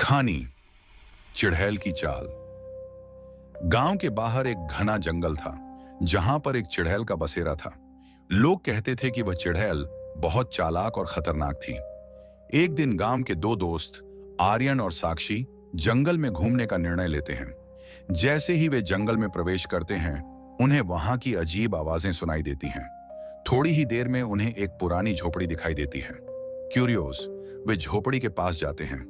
खानी चिड़ैल की चाल। गांव के बाहर एक घना जंगल था जहां पर एक चिड़ैल का बसेरा था। लोग कहते थे कि वह चिड़ैल बहुत चालाक और खतरनाक थी। एक दिन गांव के दो दोस्त आर्यन और साक्षी जंगल में घूमने का निर्णय लेते हैं। जैसे ही वे जंगल में प्रवेश करते हैं उन्हें वहां की अजीब आवाजें सुनाई देती हैं। थोड़ी ही देर में उन्हें एक पुरानी झोपड़ी दिखाई देती है। क्यूरियोस वे झोपड़ी के पास जाते हैं।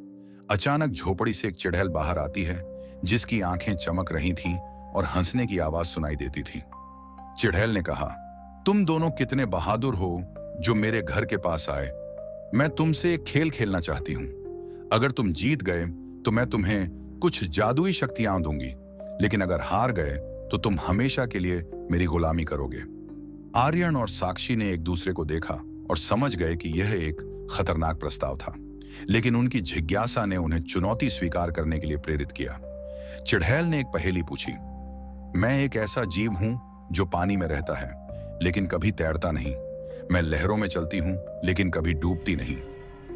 अचानक झोपड़ी से एक चिड़ैल बाहर आती है जिसकी आंखें चमक रही थीं और हंसने की आवाज सुनाई देती थी। चिड़ैल ने कहा, तुम दोनों कितने बहादुर हो जो मेरे घर के पास आए। मैं तुमसे एक खेल खेलना चाहती हूँ। अगर तुम जीत गए तो मैं तुम्हें कुछ जादुई शक्तियां दूंगी, लेकिन अगर हार गए तो तुम हमेशा के लिए मेरी गुलामी करोगे। आर्यन और साक्षी ने एक दूसरे को देखा और समझ गए कि यह एक खतरनाक प्रस्ताव था, लेकिन उनकी जिज्ञासा ने उन्हें चुनौती स्वीकार करने के लिए प्रेरित किया। चिड़ैल ने एक पहेली पूछी, मैं एक ऐसा जीव हूं जो पानी में रहता है लेकिन कभी तैरता नहीं। मैं लहरों में चलती हूं लेकिन कभी डूबती नहीं।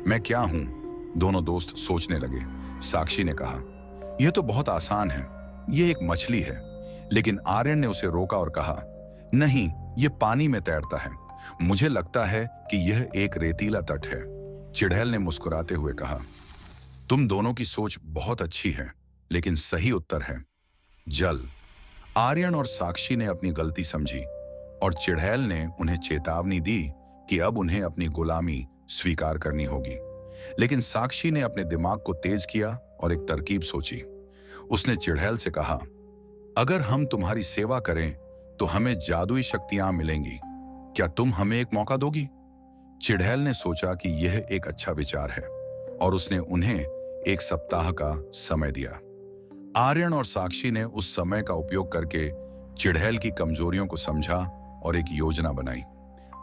मैं क्या हूं? दोनों दोस्त सोचने लगे। साक्षी ने कहा, यह तो बहुत आसान है, यह एक मछली है। लेकिन आर्यन ने उसे रोका और कहा, नहीं, यह पानी में तैरता है। मुझे लगता है कि यह एक रेतीला तट है। चिड़ैल ने मुस्कुराते हुए कहा, तुम दोनों की सोच बहुत अच्छी है, लेकिन सही उत्तर है जल। आर्यन और साक्षी ने अपनी गलती समझी और चिड़ैल ने उन्हें चेतावनी दी कि अब उन्हें अपनी गुलामी स्वीकार करनी होगी। लेकिन साक्षी ने अपने दिमाग को तेज किया और एक तरकीब सोची। उसने चिड़ैल से कहा, अगर हम तुम्हारी सेवा करें तो हमें जादुई शक्तियां मिलेंगी। क्या तुम हमें एक मौका दोगी? चिड़ैल ने सोचा कि यह एक अच्छा विचार है और उसने उन्हें एक सप्ताह का समय दिया। आर्यन और साक्षी ने उस समय का उपयोग करके चिड़ैल की कमजोरियों को समझा और एक योजना बनाई।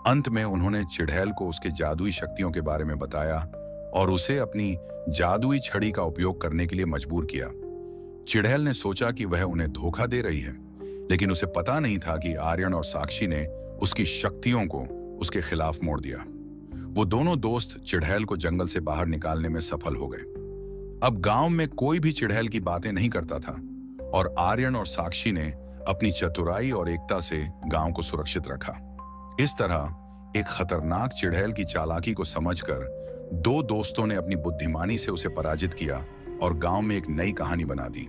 अंत में उन्होंने चिड़ैल को उसके जादुई शक्तियों के बारे में बताया और उसे अपनी जादुई छड़ी का उपयोग करने के लिए मजबूर किया। चिड़ैल ने सोचा कि वह उन्हें धोखा दे रही है, लेकिन उसे पता नहीं था कि आर्यन और साक्षी ने उसकी शक्तियों को उसके खिलाफ मोड़ दिया। वो दोनों दोस्त चिड़ैल को जंगल से बाहर निकालने में सफल हो गए। अब गांव में कोई भी चिड़ैल की बातें नहीं करता था और आर्यन और साक्षी ने अपनी चतुराई और एकता से गांव को सुरक्षित रखा। इस तरह एक खतरनाक चिड़ैल की चालाकी को समझकर दो दोस्तों ने अपनी बुद्धिमानी से उसे पराजित किया और गांव में एक नई कहानी बना दी।